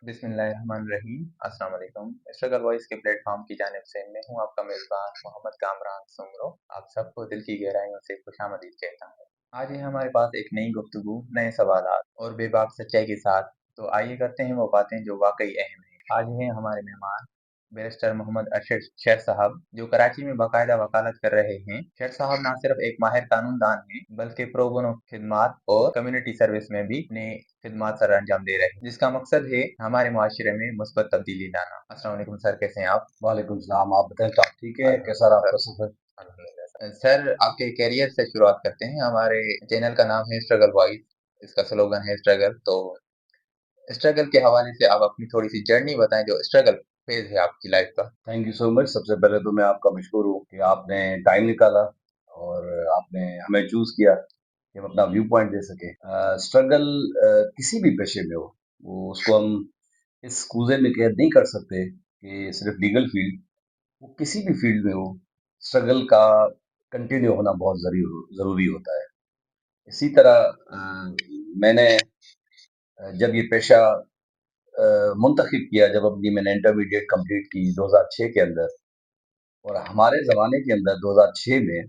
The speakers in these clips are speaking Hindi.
बिस्मिल्लाहिर्रहमानिर्रहीम। अस्सलाम वालेकुम। स्ट्रगल वॉइस के प्लेटफॉर्म की जानिब से मैं हूं आपका मेज़बान मोहम्मद कामरान सुमरो। आप सबको दिल की गहराइयों से खुशामदीद कहता हूं। आज है हमारे पास एक नई गुफ्तगू, नए सवालात और बेबाक सच्चाई के साथ। तो आइए करते हैं वो बातें जो वाकई अहम हैं। आज हैं हमारे मेहमान बैरिस्टर मोहम्मद अरशद शेख साहब, जो कराची में बाकायदा वकालत कर रहे हैं। शेख साहब न सिर्फ एक माहिर कानूनदान हैं, बल्कि प्रो बोनो खिदमात और कम्युनिटी सर्विस में भी अपने खिदमात सर अंजाम दे रहे हैं, जिसका मकसद है हमारे माशरे में मुस्बत तब्दीली लाना। अस्सलाम वालेकुम सर, कैसे हैं आप? वालेकुम सलाम। आप बताएं, तो आप ठीक है? कैसा रहा आपका सफर? अल्हम्दुलिल्लाह सर, आपके कैरियर से शुरुआत करते हैं। हमारे चैनल का नाम है स्ट्रगल वॉइस, इसका स्लोगन है स्ट्रगल। तो स्ट्रगल के हवाले से आप अपनी थोड़ी सी जर्नी बताएं, जो स्ट्रगल फेज है आपकी लाइफ का। Thank you so much. सबसे पहले तो मैं आपका मशहूर हूँ कि आपने टाइम निकाला और आपने हमें चूज किया कि हम अपना व्यू पॉइंट दे सके। स्ट्रगल किसी भी पेशे में हो, वो उसको हम इस कूजे में कैद नहीं कर सकते कि सिर्फ लीगल फील्ड, वो किसी भी फील्ड में हो, स्ट्रगल का कंटिन्यू होना बहुत जरूरी होता है। इसी तरह मैंने जब ये पेशा मुंतखब किया, जब अपनी मैंने इंटरमीडिएट कंप्लीट की 2006 के अंदर, और हमारे ज़माने के अंदर 2006 में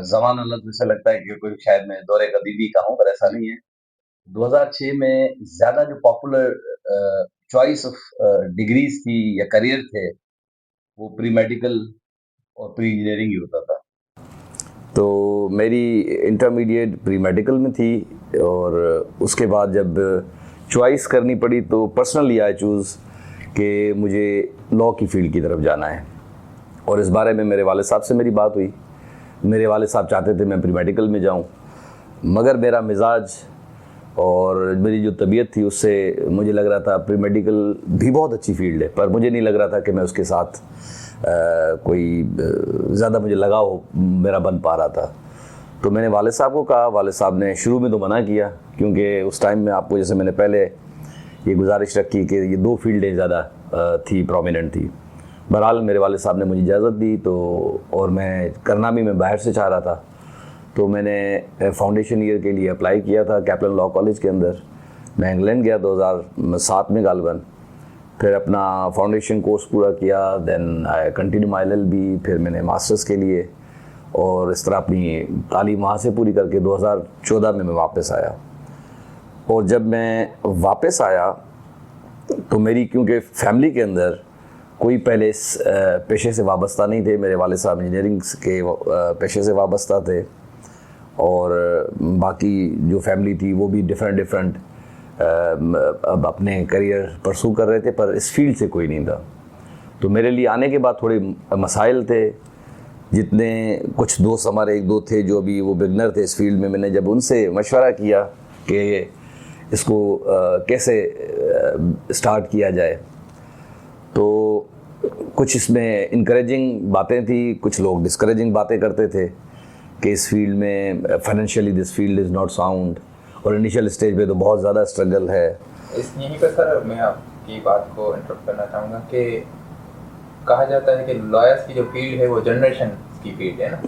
ज़माना लफ्ज़ ऐसा लगता है कि कोई शायद मैं दौरे कदीमी का हूँ, पर ऐसा नहीं है। 2006 में ज़्यादा जो पॉपुलर चॉइस ऑफ डिग्रीज़ थी या करियर थे, वो प्री मेडिकल और प्री इंजीनियरिंग ही होता था। तो मेरी इंटरमीडिएट प्री मेडिकल में थी, और उसके बाद जब चॉइस करनी पड़ी तो पर्सनली आई चूज़ कि मुझे लॉ की फील्ड की तरफ जाना है। और इस बारे में मेरे वालिद साहब से मेरी बात हुई। मेरे वालिद साहब चाहते थे मैं प्री मेडिकल में जाऊं, मगर मेरा मिजाज और मेरी जो तबीयत थी उससे मुझे लग रहा था प्री मेडिकल भी बहुत अच्छी फील्ड है, पर मुझे नहीं लग रहा था कि मैं उसके साथ कोई ज़्यादा मुझे लगाव मेरा बन पा रहा था। तो मैंने वालिद साहब को कहा। वालिद साहब ने शुरू में तो मना किया, क्योंकि उस टाइम में आपको, जैसे मैंने पहले ये गुजारिश रखी कि ये दो फील्डें ज़्यादा थी, प्रोमिनेंट थी। बहरहाल मेरे वालिद साहब ने मुझे इजाज़त दी, तो और मैं करना भी मैं बाहर से चाह रहा था। तो मैंने फाउंडेशन ईयर के लिए अप्लाई किया था कैप्टन लॉ कॉलेज के अंदर। मैं इंग्लैंड गया 2007 में गालिबन। फिर अपना फाउंडेशन कोर्स पूरा किया, then I continue my LLB, फिर मैंने मास्टर्स के लिए, और इस तरह अपनी तालीम वहाँ से पूरी करके 2014 में मैं वापस आया। और जब मैं वापस आया तो मेरी, क्योंकि फैमिली के अंदर कोई पहले इस पेशे से वाबस्ता नहीं थे, मेरे वाले साहब इंजीनियरिंग के पेशे से वाबस्ता थे, और बाकी जो फैमिली थी वो भी डिफरेंट अब अपने करियर परसू कर रहे थे, पर इस फील्ड से कोई नहीं था। तो मेरे लिए आने के बाद थोड़े मसाइल थे। जितने कुछ दोस्त हमारे एक दो थे जो अभी वो बिगनर थे इस फील्ड में, मैंने जब उनसे मशवरा किया कि इसको कैसे स्टार्ट किया जाए, तो कुछ इसमें इनकरेजिंग बातें थी, कुछ लोग डिस्करेजिंग बातें करते थे कि इस फील्ड में financially this field is not sound, और इनिशियल स्टेज पे तो बहुत ज़्यादा स्ट्रगल है। इस यहीं पर सर मैं आपकी बात को इंटरप्ट करना चाहूँगा कि कहा जाता है कि लॉयर्स की जो फील्ड है वो जनरेशन की फील्ड है ना,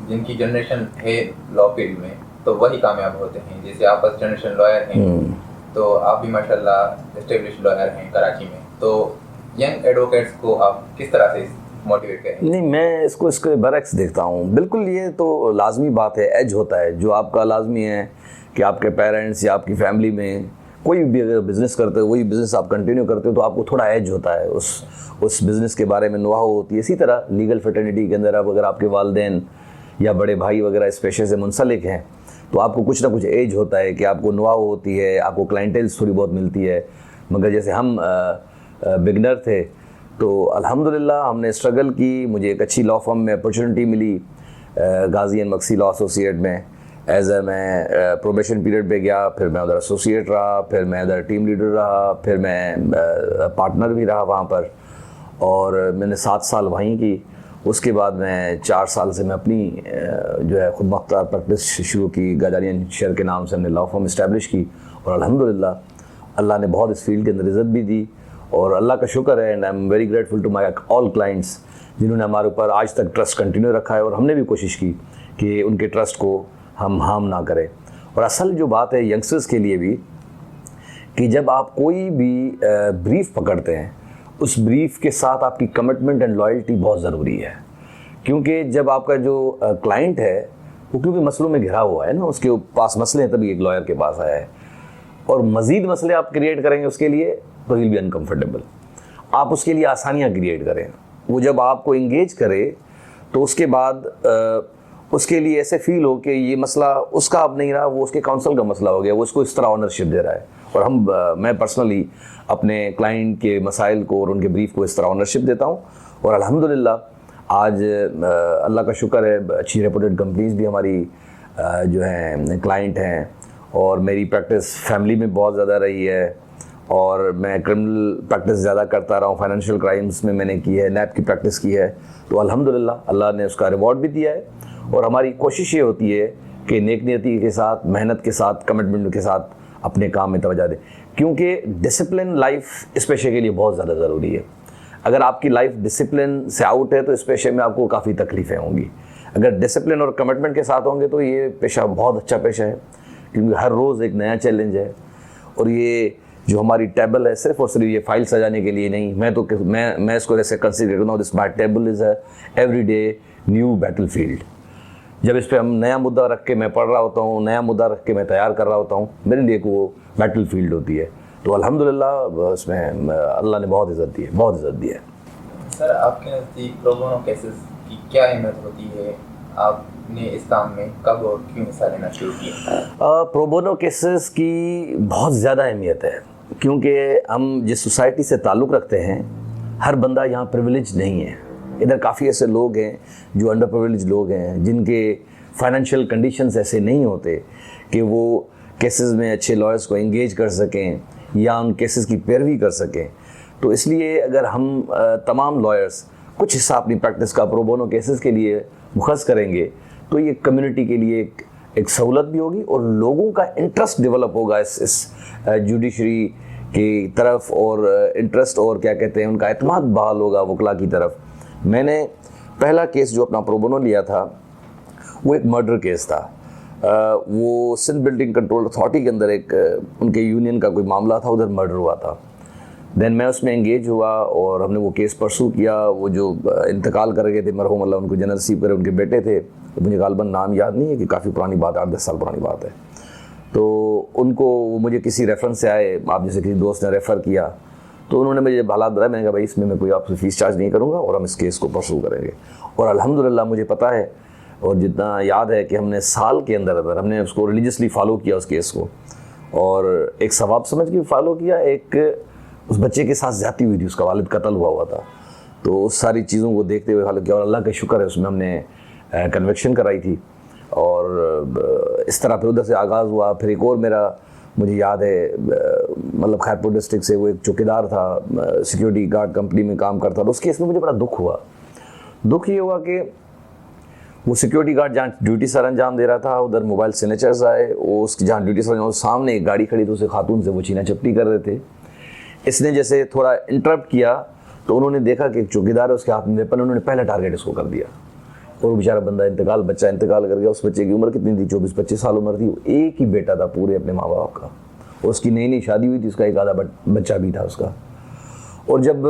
जिनकी जनरेशन है लॉ फील्ड में तो वही कामयाब होते हैं। जैसे आप फर्स्ट जनरेशन लॉयर हैं, तो आप भी माशाल्लाह एस्टेब्लिश्ड लॉयर हैं कराची में, तो यंग एडवोकेट्स को आप किस तरह से मोटिवेट करेंगे? नहीं, मैं इसको इसके बरक्स देखता हूँ। बिल्कुल, ये तो लाजमी बात है, एज होता है जो आपका लाजमी है कि आपके पेरेंट्स या आपकी फैमिली में कोई भी अगर बिज़नेस करते हो, वही बिज़नेस आप कंटिन्यू करते हो, तो आपको थोड़ा एज होता है, उस बिज़नेस के बारे में नुआह होती है। इसी तरह लीगल फ्रेटर्निटी के अंदर अब अगर आपके वालिदैन या बड़े भाई वगैरह इस पेशे से मुंसलिक हैं, तो आपको कुछ ना कुछ एज होता है कि आपको नुआह होती है, आपको क्लाइंटेल्स थोड़ी बहुत मिलती है। मगर जैसे हम बिगनर थे, तो अल्हम्दुलिल्लाह हमने स्ट्रगल की। मुझे एक अच्छी लॉ फर्म में अपॉर्चुनिटी मिली, Ghazi and Maxi law associate में। एज ए मैं प्रोबेशन पीरियड पे गया, फिर मैं उधर एसोसिएट रहा, फिर मैं उधर टीम लीडर रहा, फिर मैं पार्टनर भी रहा वहाँ पर, और मैंने 7 साल वहीं की। उसके बाद मैं 4 साल से मैं अपनी जो है खुद मुख्तार प्रैक्टिस शुरू की। गाजारियन शेयर के नाम से हमने लॉ फर्म इस्टेब्लिश की, और अल्हम्दुलिल्लाह अल्लाह ने बहुत इस फील्ड के अंदर इज़्ज़त भी दी, और अल्लाह का शुक्र है। And I am very grateful to my all clients, जिन्होंने हमारे ऊपर आज तक ट्रस्ट कंटिन्यू रखा है, और हमने भी कोशिश की कि उनके ट्रस्ट को हम हार्म ना करें। और असल जो बात है यंगस्टर्स के लिए भी, कि जब आप कोई भी ब्रीफ पकड़ते हैं, उस ब्रीफ के साथ आपकी कमिटमेंट एंड लॉयल्टी बहुत ज़रूरी है। क्योंकि जब आपका जो क्लाइंट है वो क्योंकि मसलों में घिरा हुआ है ना, उसके पास मसले हैं तभी एक लॉयर के पास आया है, और मज़ीद मसले आप क्रिएट करेंगे उसके लिए तो विल बी अनकम्फर्टेबल। आप उसके लिए आसानियाँ क्रिएट करें। वो जब आपको इंगेज करे तो उसके बाद उसके लिए ऐसे फील हो कि ये मसला उसका अब नहीं रहा, वो उसके काउंसिल का मसला हो गया, वो उसको इस तरह ऑनरशिप दे रहा है। और मैं पर्सनली अपने क्लाइंट के मसाइल को और उनके ब्रीफ को इस तरह ऑनरशिप देता हूँ। और अल्हम्दुलिल्लाह आज अल्लाह का शुक्र है, अच्छी रेपुटेड कंपनीज भी हमारी जो हैं क्लाइंट हैं, और मेरी प्रैक्टिस फैमिली में बहुत ज़्यादा रही है, और मैं क्रिमिनल प्रैक्टिस ज़्यादा करता रहा हूँ, फाइनेंशियल क्राइम्स में मैंने की है, नैब की प्रैक्टिस की है। तो अल्हम्दुलिल्लाह अल्लाह ने उसका रिवॉर्ड भी दिया है। और हमारी कोशिश ये होती है कि नेक नियति के साथ, मेहनत के साथ, कमिटमेंट के साथ अपने काम में तवज्जो दें, क्योंकि डिसिप्लिन लाइफ इस पेशे के लिए बहुत ज़्यादा ज़रूरी है। अगर आपकी लाइफ डिसिप्लिन से आउट है तो इस पेशे में आपको काफ़ी तकलीफ़ें होंगी। अगर डिसिप्लिन और कमिटमेंट के साथ होंगे तो ये पेशा बहुत अच्छा पेशा है, क्योंकि हर रोज़ एक नया चैलेंज है। और ये जो हमारी टेबल है सिर्फ और सिर्फ ये फाइल सजाने के लिए नहीं, मैं इसको ऐसे कंसीडर करता हूँ, this my table is a everyday new battlefield. जब इस पे हम नया मुद्दा रख के मैं पढ़ रहा होता हूँ, नया मुद्दा रख के मैं तैयार कर रहा होता हूँ, मेरे लिए वो बैटलफील्ड होती है। तो अल्हम्दुलिल्लाह उसमें अल्लाह ने बहुत इज़्ज़त दी है, बहुत इज़्ज़त दी है। सर, आपके नज़दीक प्रो बोनो केसेस की क्या अहमियत होती है? आपने इस काम में कब और क्यों हिस्सा लेना शुरू किया? प्रो बोनो केसेस की बहुत ज़्यादा अहमियत है, क्योंकि हम जिस सोसाइटी से ताल्लुक़ रखते हैं, हर बंदा यहाँ प्रिविलेज नहीं है। इधर काफ़ी ऐसे लोग हैं जो अंडर प्रिविलेज लोग हैं, जिनके फाइनेंशियल कंडीशंस ऐसे नहीं होते कि वो केसेस में अच्छे लॉयर्स को एंगेज कर सकें या उन केसेस की पैरवी कर सकें। तो इसलिए अगर हम तमाम लॉयर्स कुछ हिस्सा अपनी प्रैक्टिस का प्रो बोनो केसेस के लिए मुखर्ज करेंगे तो ये कम्युनिटी के लिए एक सहूलत भी होगी, और लोगों का इंटरेस्ट डेवलप होगा इस जुडिशरी की तरफ, और इंटरेस्ट और क्या कहते हैं उनका एतमाद बहाल होगा वकला की तरफ। मैंने पहला केस जो अपना प्रो बोनो लिया था वो एक मर्डर केस था। वो सिंध बिल्डिंग कंट्रोल अथॉरिटी के अंदर एक उनके यूनियन का कोई मामला था, उधर मर्डर हुआ था। देन मैं उसमें एंगेज हुआ और हमने वो केस परसू किया। वो जो इंतकाल कर गए थे मरहूम, अल्लाह उनको जन्नत नसीब करे, उनके बेटे थे, तो मुझे गालबन नाम याद नहीं है कि काफ़ी पुरानी बात है, 8-10 साल पुरानी बात है। तो उनको मुझे किसी रेफरेंस से आए, आप जैसे किसी दोस्त ने रेफ़र किया, तो उन्होंने मुझे जब हालात बताया, मैंने कहा भाई इसमें मैं कोई आपसे फ़ीस चार्ज नहीं करूँगा और हम इस केस को परसू करेंगे। और अल्हम्दुलिल्लाह मुझे पता है और जितना याद है कि हमने साल के अंदर हमने उसको रिलीजियसली फ़ॉलो किया उस केस को, और एक सवाब समझ के फ़ॉलो किया। एक उस बच्चे के साथ ज़्यादती हुई थी, उसका वालिद कत्ल हुआ था, तो उस सारी चीज़ों को देखते हुए फ़ॉलो किया, और अल्लाह का शुक्र है उसमें हमने कन्विक्शन कराई थी। और इस तरह फिर उधर से आगाज़ हुआ। फिर एक और मेरा मुझे याद है, मतलब खैरपुर डिस्ट्रिक्ट से वो एक चौकीदार था, सिक्योरिटी गार्ड कंपनी में काम करता था। उस केस में मुझे बड़ा दुख हुआ। दुख ये हुआ कि वो सिक्योरिटी गार्ड जहाँ ड्यूटी सर अंजाम दे रहा था, उधर मोबाइल सिग्नेचर्स आए, वो उसकी जहाँ ड्यूटी सर अंजाम, सामने एक गाड़ी खड़ी थी, उसे खातून से वो छीना चपटी कर रहे थे। इसने जैसे थोड़ा इंटरप्ट किया तो उन्होंने देखा कि एक चौकीदार है, उसके हाथ में वेपन, उन्होंने पहला टारगेट इसको कर दिया, और वो बेचारा बंदा बच्चा इंतकाल कर गया। उस बच्चे की उम्र कितनी थी? 24-25 साल उम्र थी। एक ही बेटा था पूरे अपने माँ बाप का, उसकी नई नई शादी हुई थी, उसका एक आधा बच्चा भी था उसका। और जब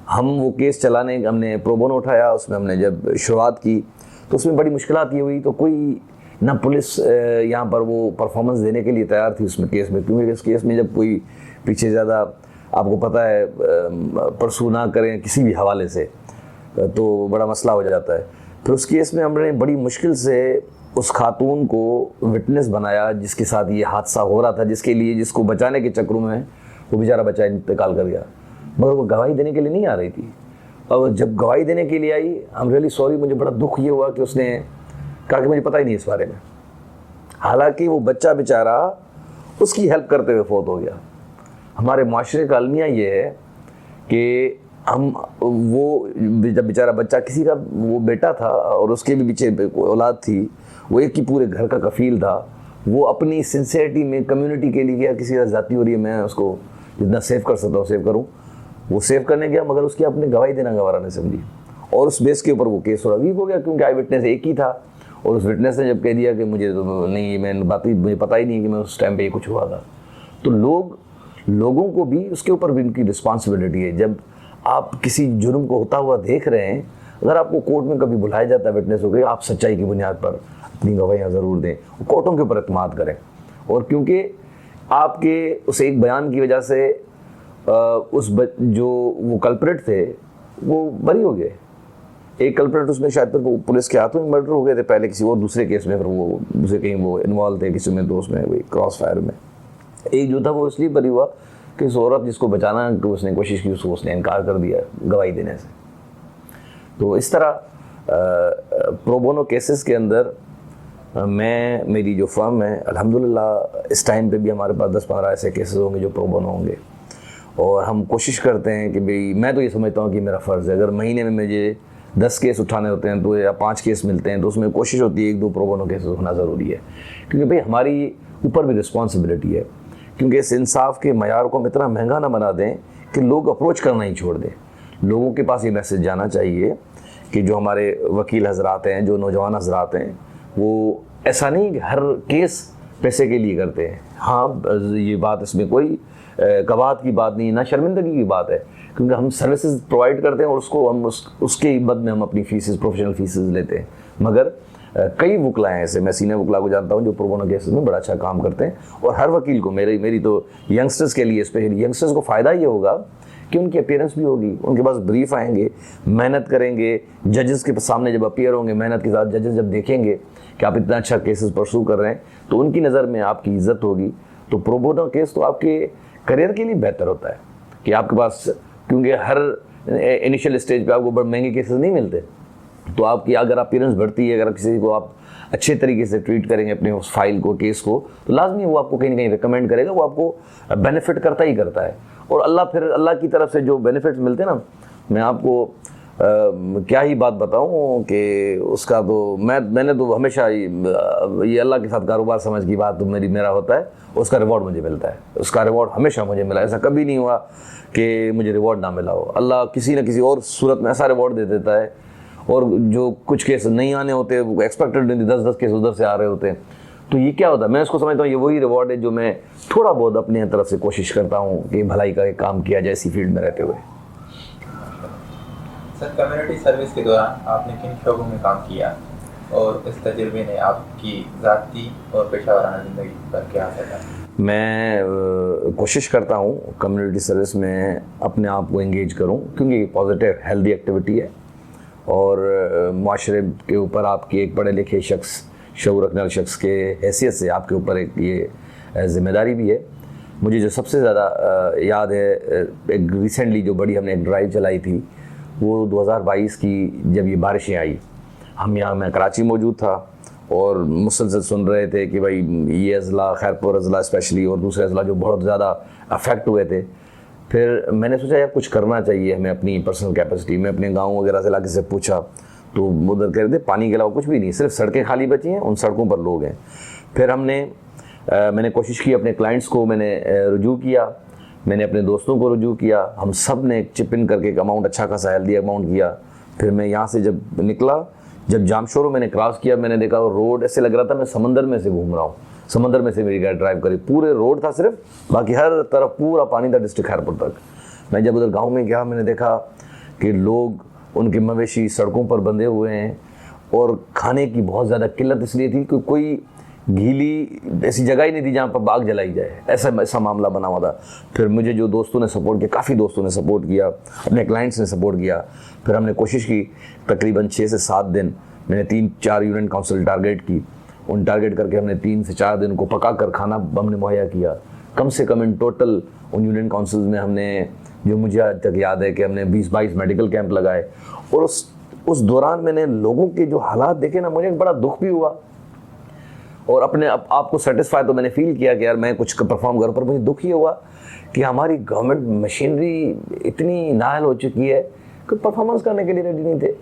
हम वो केस चलाने, हमने प्रो बोनो उठाया, उसमें हमने जब शुरुआत की तो उसमें बड़ी मुश्किलात ये हुई, तो कोई ना पुलिस यहाँ पर वो परफॉर्मेंस देने के लिए तैयार थी उसमें केस में, क्योंकि इस केस में जब कोई पीछे ज़्यादा आपको पता है परसू ना करें किसी भी हवाले से तो बड़ा मसला हो जाता है। फिर उस केस में हमने बड़ी मुश्किल से उस खातून को विटनेस बनाया जिसके साथ ये हादसा हो रहा था, जिसको बचाने के चक्रों में वो बेचारा बच्चा इंतकाल कर गया, मगर वो गवाही देने के लिए नहीं आ रही थी। और जब गवाही देने के लिए आई, आई एम रियली सॉरी, मुझे बड़ा दुख ये हुआ कि उसने कहा कि मुझे पता ही नहीं इस बारे में। हालांकि वो बच्चा बेचारा उसकी हेल्प करते हुए फौत हो गया। हमारे माशरे का अलमिया ये है कि हम वो जब बेचारा बच्चा, किसी का वो बेटा था और उसके भी पीछे औलाद थी, वो एक ही पूरे घर का कफील था, वो अपनी सिंसियरिटी में कम्युनिटी के लिए, किसी का जाती हो रही है, मैं उसको जितना सेव कर सकता हूँ सेव करूँ, वो सेव करने गया, मगर उसकी अपनी गवाही देना गवारा नहीं समझी, और उस बेस के ऊपर वो केस थोड़ा वीक हो गया, क्योंकि आई विटनेस एक ही था। और उस विटनेस ने जब कह दिया कि मुझे तो नहीं, मैं बात ही मुझे पता ही नहीं कि मैं उस टाइम पे ये कुछ हुआ था, तो लोग लोगों को भी उसके ऊपर भी उनकी रिस्पॉन्सिबिलिटी है। जब आप किसी जुर्म को होता हुआ देख रहे हैं, अगर आपको कोर्ट में कभी बुलाया जाता है विटनेस हो गई, आप सच्चाई की बुनियाद पर अपनी गवाहियाँ ज़रूर दें, कोर्टों के ऊपर एतमाद करें। और क्योंकि आपके उस एक बयान की वजह से जो वो कल्प्रिट थे वो बरी हो गए। एक कल्प्रिट उसमें शायद फिर पुलिस के हाथों में मर्डर हो गए थे पहले किसी और दूसरे केस में, फिर वो दूसरे कहीं वो इन्वॉल्व थे किसी में, दोस्त में, वही क्रॉस फायर में। एक जो था वो इसलिए बरी हुआ कि उस औरत जिसको बचाना तो उसने कोशिश की, उसने इनकार कर दिया गवाही देने से। तो इस तरह प्रो बोनो केसेस के अंदर मेरी जो फर्म है, अल्हम्दुलिल्लाह इस टाइम पे भी हमारे पास 10-15 ऐसे केसेस होंगे जो प्रो बोनो होंगे। और हम कोशिश करते हैं कि भाई, मैं तो ये समझता हूँ कि मेरा फ़र्ज़ है, अगर महीने में मुझे 10 केस उठाने होते हैं तो या 5 केस मिलते हैं तो उसमें कोशिश होती है 1-2 प्रो बोनो केसेस होना ज़रूरी है, क्योंकि भाई हमारी ऊपर भी रिस्पॉन्सिबिलिटी है। क्योंकि इस इंसाफ के मयार को हम इतना महंगा ना बना दें कि लोग अप्रोच करना ही छोड़ दें। लोगों के पास ये मैसेज जाना चाहिए कि जो हमारे वकील हजरात हैं, जो नौजवान हजरात हैं, वो ऐसा नहीं कि हर केस पैसे के लिए करते हैं। हाँ, ये बात, इसमें कोई कबात की बात नहीं है, ना शर्मिंदगी की बात है, क्योंकि हम सर्विसेज प्रोवाइड करते हैं और उसको हम उसके बद में हम अपनी फीसेस, प्रोफेशनल फीसेस लेते हैं। मगर कई वकला हैं ऐसे, मैं सीनियर वकला को जानता हूँ जो प्रो बोनो केसेस में बड़ा अच्छा काम करते हैं। और हर वकील को, मेरी तो यंगस्टर्स के लिए, स्पेशली यंगस्टर्स को फ़ायदा ये होगा कि उनकी अपीयरेंस भी होगी, उनके पास ब्रीफ आएंगे, मेहनत करेंगे, जजेस के सामने जब अपीयर होंगे मेहनत के साथ, जजेस जब देखेंगे कि आप इतना अच्छा केसेस परसू कर रहे हैं तो उनकी नज़र में आपकी इज्जत होगी। तो प्रो बोनो केस तो आपके करियर के लिए बेहतर होता है कि आपके पास, क्योंकि हर इनिशियल स्टेज पे आपको बड़े महंगे केसेस नहीं मिलते, तो आपकी अगर अपीयरेंस बढ़ती है, अगर किसी को आप अच्छे तरीके से ट्रीट करेंगे अपने उस फाइल को, केस को, तो लाजमी वो आपको कहीं ना कहीं रिकमेंड करेगा, वो आपको बेनिफिट करता ही करता है। और अल्लाह की तरफ से जो बेनिफिट्स मिलते हैं ना, मैं आपको क्या ही बात बताऊं कि उसका तो मैंने तो हमेशा ये अल्लाह के साथ कारोबार समझ की बात तो मेरा होता है, उसका रिवॉर्ड मुझे मिलता है, उसका रिवॉर्ड हमेशा मुझे मिला। ऐसा कभी नहीं हुआ कि मुझे रिवॉर्ड ना मिला हो। अल्लाह किसी न किसी और सूरत में ऐसा रिवॉर्ड दे देता है। और जो कुछ केस नहीं आने होते, वो एक्सपेक्टेड नहीं, 10-10 केस उधर से आ रहे होते हैं, तो ये क्या होता है, मैं इसको समझता हूँ ये वही रिवॉर्ड है जो मैं थोड़ा बहुत अपने तरफ से कोशिश करता हूँ कि भलाई का एक काम किया जाए इसी फील्ड में रहते हुए। सर, कम्युनिटी सर्विस के दौरान आपने किन शोबों में काम किया और इस तजुर्बे ने आपकी ज़ाती और पेशा ज़िंदगी पर क्या असर डाला? मैं कोशिश करता हूँ कम्युनिटी सर्विस में अपने आप को एंगेज करूँ, क्योंकि पॉजिटिव हेल्दी एक्टिविटी है और माशरे के ऊपर आपकी एक पढ़े लिखे शख्स, शऊर रखने वाले शख्स के हैसियत से आपके ऊपर एक ये ज़िम्मेदारी भी है। मुझे जो सबसे ज़्यादा याद है, एक रिसेंटली जो बड़ी हमने एक ड्राइव चलाई थी, वो 2022 की जब ये बारिशें आई, मैं कराची मौजूद था और मुसलसल सुन रहे थे कि भाई ये अज़ला, खैरपुर अज़ला स्पेशली और दूसरे अज़ला जो बहुत ज़्यादा अफेक्ट हुए थे। फिर मैंने सोचा यार कुछ करना चाहिए हमें अपनी पर्सनल कैपेसिटी में। अपने गाँव वगैरह से इलाके से पूछा तो उधर कह रहे थे पानी के अलावा कुछ भी नहीं, सिर्फ सड़कें खाली बची हैं, उन सड़कों पर लोग हैं। फिर मैंने कोशिश की, अपने क्लाइंट्स को मैंने रुजू किया, मैंने अपने दोस्तों को रुजू किया, हम सब ने चिप इन करके एक अमाउंट, अच्छा खासा हेल्दी अमाउंट किया। फिर मैं यहाँ से जब निकला, जब जामशोरो मैंने क्रॉस किया, मैंने देखा वो रोड ऐसे लग रहा था मैं समंदर में से घूम रहा हूँ। समंदर में से मेरी गाड़ी ड्राइव करी, पूरे रोड था सिर्फ, बाकी हर तरफ पूरा पानी था डिस्ट्रिक्ट खैरपुर तक। मैं जब उधर गाँव में गया, मैंने देखा कि लोग, उनके मवेशी सड़कों पर बंधे हुए हैं और खाने की बहुत ज़्यादा किल्लत इसलिए थी कि कोई गीली ऐसी जगह ही नहीं थी जहाँ पर बाग जलाई जाए, ऐसा मामला बना हुआ था। फिर मुझे जो दोस्तों ने सपोर्ट किया, काफ़ी दोस्तों ने सपोर्ट किया, अपने क्लाइंट्स ने सपोर्ट किया। फिर हमने कोशिश की, तकरीबन 6 से 7 दिन मैंने 3-4 यूनियन काउंसिल टारगेट की। उन टारगेट करके हमने 3 से 4 दिन को पका कर खाना हमने मुहैया किया। कम से कम इन टोटल उन यूनियन काउंसिल्स में हमने, जो मुझे आज तक याद है कि हमने 20-22 मेडिकल कैंप लगाए। और उस दौरान मैंने लोगों के जो हालात देखे ना, मुझे बड़ा दुख भी हुआ और अपने आपको सेटिस्फाई तो मैंने फील किया कि यार मैं कुछ परफॉर्म करूँ, पर मुझे दुख ये हुआ कि हमारी गवर्नमेंट मशीनरी इतनी नाअहल हो चुकी है कि परफॉर्मेंस करने के लिए रेडी नहीं थे।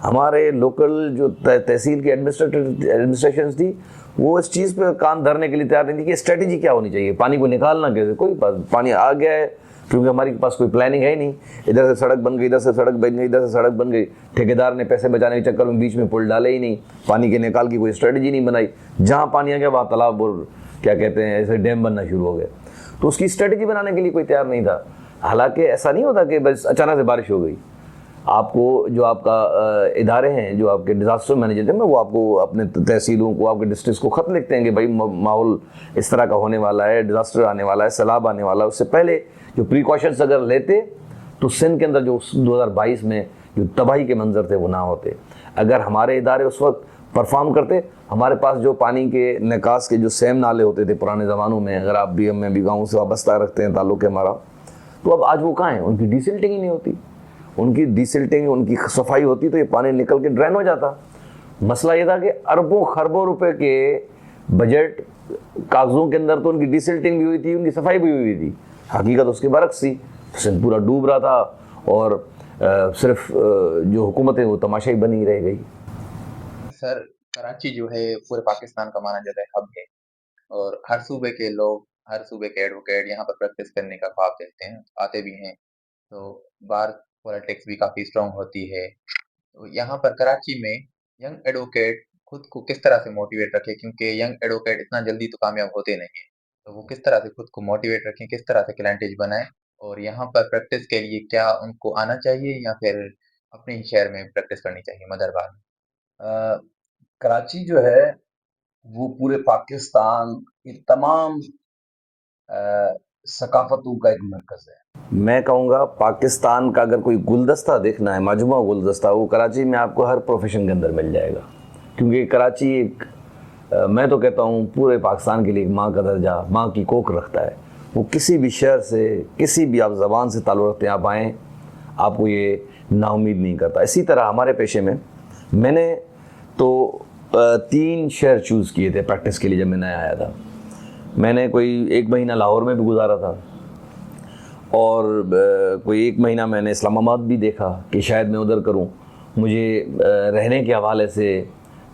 हमारे लोकल जो तहसील की एडमिनिस्ट्रेशन थी, वो इस चीज़ पर कान धरने के लिए तैयार नहीं थी कि स्ट्रेटेजी क्या होनी चाहिए, पानी को निकालना कैसे। कोई पानी आ गया है, क्योंकि हमारे पास कोई प्लानिंग है ही नहीं। इधर से सड़क बन गई, इधर से सड़क बन गई, इधर से सड़क बन गई। ठेकेदार ने पैसे बचाने के चक्कर में बीच में पुल डाले ही नहीं, पानी के निकाल की कोई स्ट्रेटजी नहीं बनाई। जहाँ पानी आ गया वहाँ तालाब और क्या कहते हैं ऐसे डैम बनना शुरू हो गए। तो उसकी स्ट्रेटेजी बनाने के लिए कोई तैयार नहीं था। हालांकि ऐसा नहीं होता कि बस अचानक से बारिश हो गई। आपको जो आपका इदारे हैं, जो आपके डिज़ास्टर मैनेजर हैं, वो आपको अपने तहसीलों को, आपके डिस्ट्रिक्ट को ख़त लिखते हैं कि भाई माहौल इस तरह का होने वाला है, डिज़ास्टर आने वाला है, सैलाब आने वाला है। उससे पहले जो प्रिकॉशंस अगर लेते तो सिंध के अंदर जो 2022 में जो तबाही के मंजर थे वो ना होते। अगर हमारे इदारे उस वक्त परफॉर्म करते, हमारे पास जो पानी के निकास के जो सेम नाले होते थे पुराने ज़मानों में, अगर आप भी में भी गाँव से वाबस्ता रखते हैं ताल्लुक़ है हमारा, तो अब आज वो कहाँ हैं? उनकी डिसिल्टिंग ही नहीं होती। उनकी डिसिल्टिंग, उनकी सफाई होती तो ये पानी निकल के ड्रेन हो जाता। मसला ये था कि अरबों खरबों रुपए के बजट कागजों के अंदर तो उनकी डिसिल्टिंग भी हुई थी, उनकी सफाई भी हुई थी। हकीकत उसके बरक्स थी, सिंध पूरा डूब रहा था और सिर्फ जो हुकूमत है वो तमाशाई बनी रह गई। सर, कराची जो है पूरे पाकिस्तान का माना जाता है हब है, और हर सूबे के लोग, हर सूबे के एडवोकेट यहाँ पर प्रैक्टिस करने का ख्वाब देखते हैं, आते भी हैं। तो बार पॉलिटिक्स भी काफ़ी स्ट्रॉन्ग होती है। तो यहाँ पर कराची में यंग एडवोकेट खुद को किस तरह से मोटिवेट रखें, क्योंकि यंग एडवोकेट इतना जल्दी तो कामयाब होते नहीं हैं। तो वो किस तरह से खुद को मोटिवेट रखें, किस तरह से क्लाइंटेज बनाएं, और यहाँ पर प्रैक्टिस के लिए क्या उनको आना चाहिए या फिर अपने ही शहर में प्रैक्टिस करनी चाहिए, मदरबार में? अ, कराची जो है वो पूरे पाकिस्तान की तमाम सकाफतों का एक मरकज़ है। मैं कहूँगा पाकिस्तान का अगर कोई गुलदस्ता देखना है, मजमूआ गुलदस्ता, वो कराची में आपको हर प्रोफेशन के अंदर मिल जाएगा। क्योंकि कराची एक मैं तो कहता हूँ पूरे पाकिस्तान के लिए एक माँ का दर्जा, माँ की कोख रखता है। वो किसी भी शहर से, किसी भी आप ज़बान से ताल्लुक़ रखते हैं, आप आएँ, आपको ये नाउमीद नहीं करता। इसी तरह हमारे पेशे में मैंने तो 3 शहर चूज़ किए थे प्रैक्टिस के लिए जब मैं आया था। मैंने कोई 1 महीना लाहौर में भी गुजारा था और कोई 1 महीना मैंने इस्लामाबाद भी देखा कि शायद मैं उधर करूं। मुझे रहने के हवाले से,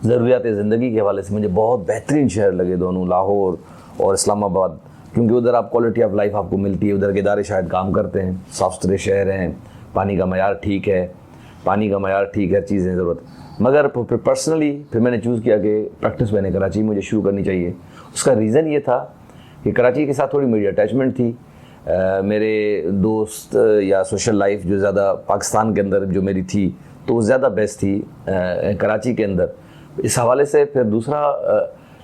ज़रूरियात ज़िंदगी के हवाले से मुझे बहुत बेहतरीन शहर लगे दोनों, लाहौर और इस्लामाबाद। क्योंकि उधर आप क्वालिटी ऑफ लाइफ आपको मिलती है, उधर के इदारे शायद काम करते हैं, साफ़ सुथरे शहर हैं, पानी का मयार ठीक है, हर चीज़ें ज़रूरत। मगर फिर पर्सनली फिर मैंने चूज़ किया कि प्रैक्टिस मैंने कराची मुझे शुरू करनी चाहिए। उसका रीज़न ये था कि कराची के साथ थोड़ी मेरी अटैचमेंट थी। मेरे दोस्त या सोशल लाइफ जो ज़्यादा पाकिस्तान के अंदर जो मेरी थी तो वो ज़्यादा बेस्ट थी कराची के अंदर। इस हवाले से फिर दूसरा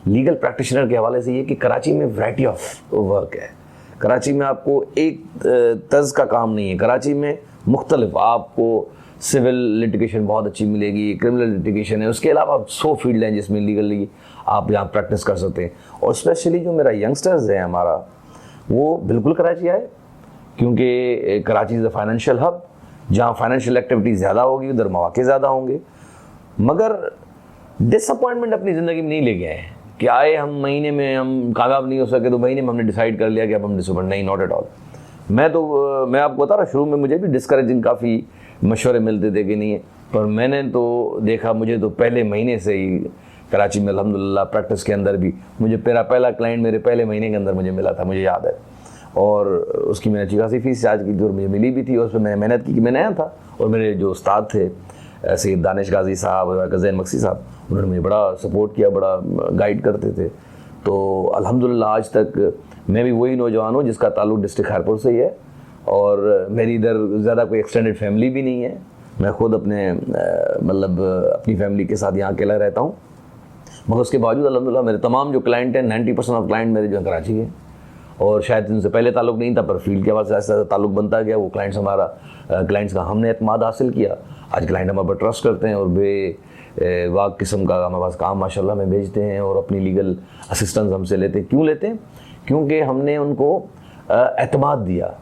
लीगल प्रैक्टिशनर के हवाले से ये कि कराची में वैरायटी ऑफ वर्क है। कराची में आपको एक तर्ज का काम नहीं है, कराची में मुख्तलिफ आपको सिविल लिटिगेशन बहुत अच्छी मिलेगी, क्रिमिनल लिटिगेशन है, उसके अलावा 100 फील्ड हैं जिसमें लीगली आप यहाँ प्रैक्टिस कर सकते हैं। और स्पेशली जो मेरा यंगस्टर्स है हमारा, वो बिल्कुल कराची आए, क्योंकि Karachi is a financial hub. जहाँ फाइनेंशियल एक्टिविटी ज़्यादा होगी उधर मौके ज़्यादा होंगे। मगर डिसअपॉइंटमेंट अपनी ज़िंदगी में नहीं ले गए हैं कि आए हम महीने में हम कामयाब नहीं हो सके तो महीने में हमने डिसाइड कर लिया कि अब हम डिसअपॉइंट नहीं, नॉट एट ऑल। मैं आपको बता रहा, शुरू में मुझे भी डिस्करेजिंग काफ़ी मशवरे मिलते थे कि नहीं है, पर मैंने तो देखा, मुझे तो पहले महीने से ही कराची में अल्हम्दुलिल्लाह प्रैक्टिस के अंदर भी मुझे मेरा पहला क्लाइंट मेरे पहले महीने के अंदर मुझे मिला था, मुझे याद है। और उसकी मैंने अच्छी खासी फीस चार्ज की थी और मुझे मिली भी थी, और उस पर मैंने मेहनत की कि मैं नया था। और मेरे जो उस्ताद थे सैयद दानिश गाजी साहब और ज़ैन मक्सी साहब, उन्होंने मुझे बड़ा सपोर्ट किया, बड़ा गाइड करते थे। तो अल्हम्दुलिल्लाह आज तक मैं भी वही नौजवान हूँ जिसका ताल्लुक़ डिस्ट्रिक्ट खैरपुर से ही है, और मेरी इधर ज़्यादा कोई एक्सटेंडेड फैमिली भी नहीं है। मैं ख़ुद अपने मतलब अपनी फैमिली के साथ यहाँ अकेला रहता हूँ। मगर उसके बावजूद अल्हम्दुलिल्लाह मेरे तमाम जो क्लाइंट हैं, 90% ऑफ क्लाइंट मेरे जो हैं कराची के, और शायद इनसे पहले ताल्लुक़ नहीं था, पर फील्ड के बाद से ऐसा ताल्लुक़ बनता गया। वो क्लाइंट्स का हमने एतमाद हासिल किया। आज क्लाइंट हमारे पर ट्रस्ट करते हैं और वाक किस्म का हमारे पास काम माशाल्लाह में भेजते हैं और अपनी लीगल असिस्टेंस हमसे लेते हैं। क्यों लेते हैं? क्योंकि हमने उनको एतमाद दिया।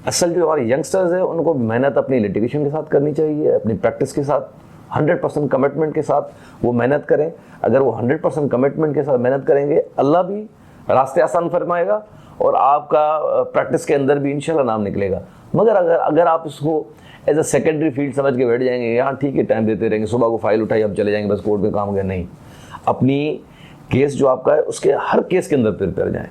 असल जो हमारे यंगस्टर्स हैं उनको मेहनत अपनी लिटिगेशन के साथ करनी चाहिए, अपनी प्रैक्टिस के साथ 100% कमिटमेंट के साथ वो मेहनत करें। अगर वो 100% कमिटमेंट के साथ मेहनत करेंगे, अल्लाह भी रास्ते आसान फरमाएगा और आपका प्रैक्टिस के अंदर भी इंशाल्लाह नाम निकलेगा। मगर अगर आप इसको एज अ सेकेंडरी फील्ड समझ के बैठ जाएंगे, यहाँ ठीक है टाइम देते रहेंगे, सुबह को फाइल उठाई हम चले जाएंगे, बस कोर्ट में काम हो गया, नहीं, अपनी केस जो आपका है उसके हर केस के अंदर प्रिपेयर जाएँ।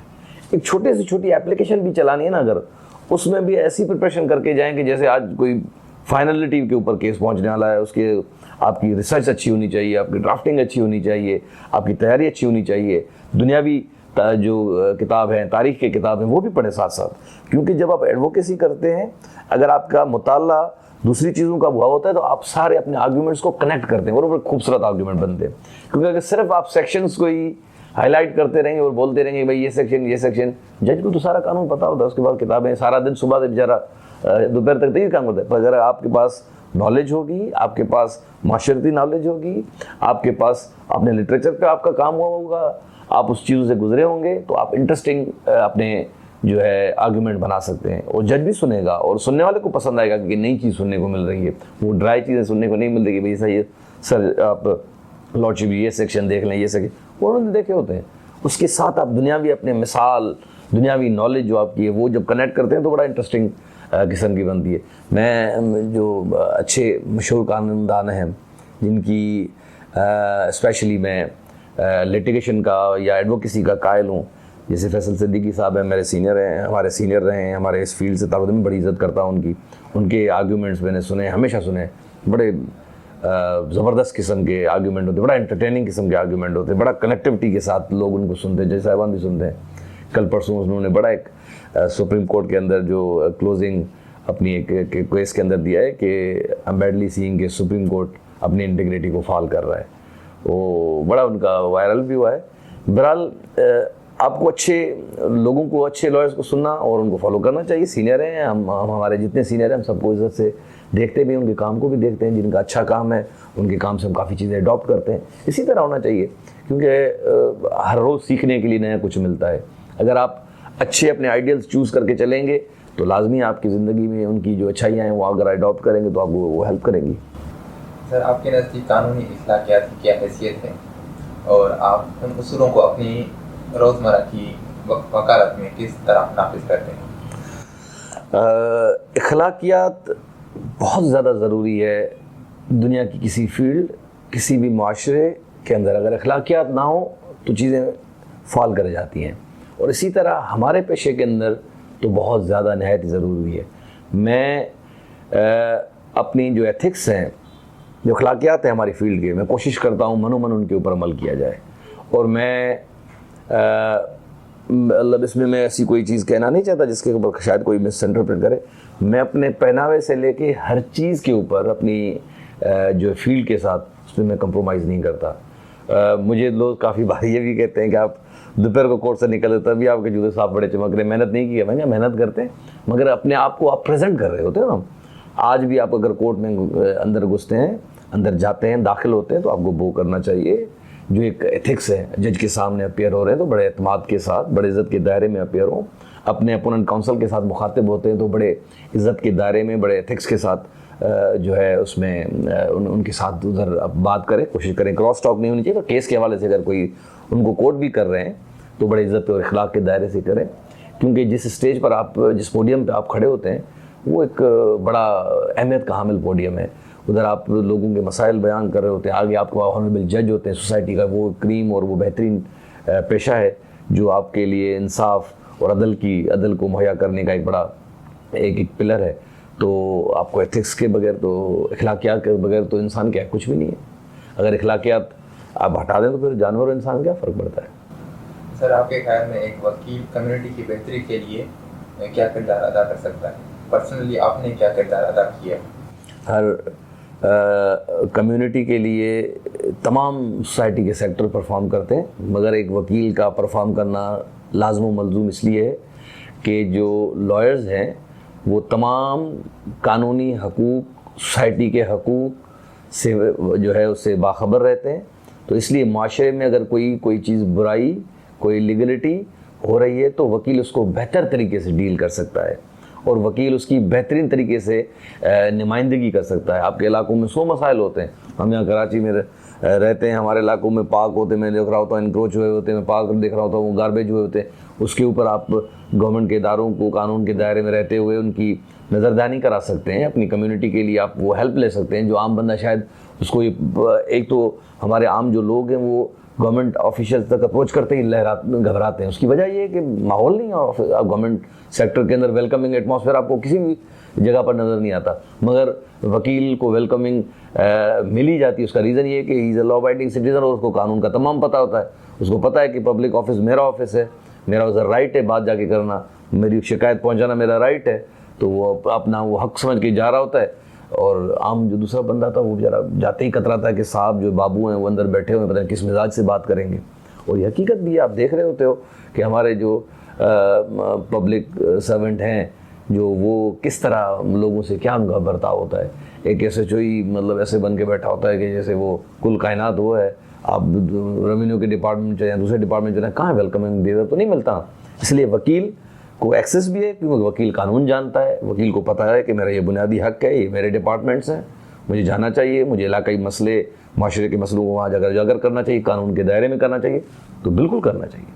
एक छोटी सी छोटी एप्लीकेशन भी चलानी है ना, अगर उसमें भी ऐसी प्रिपरेशन करके जाएँ कि जैसे आज कोई फाइनलिटी के ऊपर केस पहुंचने वाला है, उसके आपकी रिसर्च अच्छी होनी चाहिए, आपकी ड्राफ्टिंग अच्छी होनी चाहिए, आपकी तैयारी अच्छी होनी चाहिए, दुनियावी जो किताब है, तारीख की किताब है, वो भी पढ़ें साथ साथ। क्योंकि जब आप एडवोकेसी करते हैं, अगर आपका मुताला दूसरी चीज़ों का हुआ होता है तो आप सारे अपने आर्ग्यूमेंट्स को कनेक्ट करते हैं और बड़े खूबसूरत आर्ग्यूमेंट बनते हैं। क्योंकि अगर सिर्फ आप सेक्शंस को ही हाईलाइट करते रहेंगे और बोलते रहेंगे भाई ये सेक्शन, जज को तो सारा कानून पता होता है, उसके बाद किताबें सारा दिन सुबह से बेचारा दोपहर तक यही काम करता है। पर अगर आपके पास नॉलेज होगी, आपके पास माशरती नॉलेज होगी, आपके पास अपने लिटरेचर पे आपका काम हुआ होगा, आप उस चीज़ों से गुजरे होंगे, तो आप इंटरेस्टिंग अपने जो है आर्गुमेंट बना सकते हैं और जज भी सुनेगा और सुनने वाले को पसंद आएगा कि नई चीज़ सुनने को मिल रही है। वो ड्राई चीज़ें सुनने को नहीं मिल रही है, भाई सही है सर आप लॉर्डशिप ये सेक्शन देख लें, ये सेक्शन वो उन्होंने देखे होते हैं। उसके साथ आप दुनियावी अपने मिसाल, दुनियावी नॉलेज जो आपकी है वो जब कनेक्ट करते हैं तो बड़ा इंटरेस्टिंग किस्म की बनती है। मैं जो अच्छे मशहूर कानूनदान हैं जिनकी स्पेशली मैं लिटिगेशन का या एडवोकेसी का कायल हूँ, जैसे फैसल सिद्दीकी साहब हैं, मेरे सीनियर हैं, हमारे सीनियर रहे हैं, हमारे इस फील्ड से ताल्लुक़ में बड़ी इज़्ज़त करता हूँ उनकी। उनके आर्ग्यूमेंट्स मैंने सुने, हमेशा सुने, बड़े ज़बरदस्त किस्म के आर्ग्यूमेंट होते, बड़ा एंटरटेनिंग किस्म के आर्ग्यूमेंट होते, बड़ा कनेक्टिविटी के साथ लोग उनको सुनते हैं, जैसे साहिबान भी सुनते हैं। कल परसों उन्होंने बड़ा एक सुप्रीम कोर्ट के अंदर जो क्लोजिंग अपनी एक केस के अंदर दिया है कि आई एम बैडली सीइंग के सुप्रीम कोर्ट अपनी इंटीग्रिटी को फॉल कर रहा है, वो बड़ा उनका वायरल भी हुआ है। बहरहाल आपको अच्छे लोगों को, अच्छे लॉयर्स को सुनना और उनको फॉलो करना चाहिए। सीनियर हैं हम हमारे जितने सीनियर हैं हम सबको इज्जत से देखते भी हैं, उनके काम को भी देखते हैं, जिनका अच्छा काम है उनके काम से हम काफ़ी चीज़ें अडॉप्ट करते हैं। इसी तरह होना चाहिए क्योंकि हर रोज़ सीखने के लिए नया कुछ मिलता है। अगर आप अच्छे अपने आइडियल्स चूज़ करके चलेंगे तो लाजमी आपकी ज़िंदगी में उनकी जो अच्छाइयाँ हैं वो अगर अडॉप्ट करेंगे तो आपको वो हेल्प करेंगी। सर, आपके नज़दीक कानूनी इस्लाहियात की क्या हैसियत है और आप उन उसूलों को अपनी रोज़मर्रा की वकालत में किस तरह नाफिज करते हैं? अखलाकियात बहुत ज़्यादा ज़रूरी है दुनिया की किसी फील्ड, किसी भी माशरे के अंदर। अगर अखलाकियात ना हो तो चीज़ें फॉल कर जाती हैं और इसी तरह हमारे पेशे के अंदर तो बहुत ज़्यादा नहायत ज़रूरी है। मैं अपनी जो एथिक्स हैं, जो अखलाकियात हैं हमारी फील्ड के, मैं कोशिश करता हूँ मनोमन उनके ऊपर अमल किया जाए। और मैं मतलब इसमें मैं ऐसी कोई चीज़ कहना नहीं चाहता जिसके ऊपर शायद कोई मिस इंटरप्रेट करे। मैं अपने पहनावे से लेके हर चीज़ के ऊपर अपनी जो फील्ड के साथ उसमें मैं कंप्रोमाइज़ नहीं करता। मुझे लोग काफ़ी बार ये भी कहते हैं कि आप दोपहर को कोर्ट से निकले तभी आपके जूते साफ बड़े चमक रहे, मेहनत नहीं की है। मैं मेहनत करते हैं मगर अपने आप को आप प्रेजेंट कर रहे होते हैं ना। आज भी आप अगर कोर्ट में अंदर घुसते हैं, अंदर जाते हैं, दाखिल होते हैं तो आपको वो करना चाहिए जो एक एथिक्स है। जज के सामने अपेयर हो रहे हैं तो बड़े एतमाद के साथ, बड़े इज़्ज़त के दायरे में अपेयर हो। अपने अपोनेंट काउंसिल के साथ मुखातिब होते हैं तो बड़े इज़्ज़त के दायरे में, बड़े एथिक्स के साथ जो है उसमें उनके साथ उधर आप बात करें, कोशिश करें। क्रॉस टॉक नहीं होनी चाहिए। तो केस के हवाले से अगर कोई उनको कोर्ट भी कर रहे हैं तो बड़े इज़्ज़त और इखलाक के दायरे से करें, क्योंकि जिस स्टेज पर आप, जिस पोडियम पर आप खड़े होते हैं वो एक बड़ा अहमियत का हामिल पोडियम है। उधर आप लोगों के मसाइल बयान कर रहे होते हैं, आगे आपको ऑनरेबल जज होते हैं सोसाइटी का। वो क्रीम और वो बेहतरीन पेशा है जो आपके लिए इंसाफ और अदल को मुहैया करने का एक बड़ा एक पिलर है। तो आपको एथिक्स के बगैर, तो इखलाकियात के बगैर तो इंसान क्या कुछ भी नहीं है। अगर इखलाकियात आप हटा दें तो फिर जानवर और इंसान क्या फ़र्क पड़ता है। सर, आपके ख्याल में एक वकील कम्युनिटी की बेहतरी के लिए क्या किरदार अदा कर सकता है? पर्सनली आपने क्या किरदार अदा किया? हर कम्युनिटी के लिए तमाम सोसाइटी के सेक्टर परफॉर्म करते हैं, मगर एक वकील का परफॉर्म करना लाज़िम व मलज़ूम इसलिए है कि जो लॉयर्स हैं वो तमाम कानूनी हकूक़, सोसाइटी के हकूक़ से जो है उससे बाखबर रहते हैं। तो इसलिए माशरे में अगर कोई चीज़ बुराई, कोई लीगलिटी हो रही है तो वकील उसको बेहतर तरीके से डील कर सकता है और वकील उसकी बेहतरीन तरीके से नुमाइंदगी कर सकता है। आपके इलाकों में 100 मसाइल होते हैं। हम यहाँ कराची में रहते हैं, हमारे इलाकों में पार्क होते हैं, मैं देख रहा होता हूँ इनक्रोच हुए होते हैं, मैं पार्क देख रहा होता हूँ वो गार्बेज हुए होते हैं। उसके ऊपर आप गवर्नमेंट के इदारों को कानून के दायरे में रहते हुए उनकी नज़रदानी करा सकते हैं। अपनी कम्युनिटी के लिए आप वो हेल्प ले सकते हैं जो आम बंदा शायद उसको, एक तो हमारे आम जो लोग हैं वो गवर्नमेंट ऑफिशियल तक अप्रोच करते ही घबराते हैं। उसकी वजह ये है कि माहौल नहीं है गवर्नमेंट सेक्टर के अंदर, वेलकमिंग एटमॉस्फेयर आपको किसी भी जगह पर नज़र नहीं आता। मगर वकील को वेलकमिंग मिल ही जाती है। उसका रीज़न ये है कि he is a law abiding citizen और उसको कानून का तमाम पता होता है। उसको पता है कि पब्लिक ऑफिस मेरा ऑफिस है, मेरा उधर राइट है बात जाके करना, मेरी शिकायत पहुंचाना मेरा राइट है। तो वो अपना वो हक समझ के जा रहा होता है। और आम जो दूसरा बंदा था वो बेचारा जाते ही कतराता है कि साहब जो बाबू हैं वो अंदर बैठे हुए हैं, पता नहीं किस मिजाज से बात करेंगे। और ये हकीकत भी आप देख रहे होते हो कि हमारे जो पब्लिक सर्वेंट हैं जो वो किस तरह लोगों से क्या उनका बर्ताव होता है। एक SHO ही मतलब ऐसे बन के बैठा होता है कि जैसे वो कुल कायनात वो है। आप रेवेन्यू के डिपार्टमेंट या दूसरे डिपार्टमेंट जो है कहाँ वेलकमिंग बिहेवियर तो नहीं मिलता। इसलिए वकील को एक्सेस भी है क्योंकि वकील कानून जानता है। वकील को पता है कि मेरा ये बुनियादी हक है, ये मेरे डिपार्टमेंट्स हैं, मुझे जाना चाहिए, मुझे इलाकाई मसले माशरे के मसलों को वहाँ जाकर उजागर करना चाहिए, कानून के दायरे में करना चाहिए, तो बिल्कुल करना चाहिए।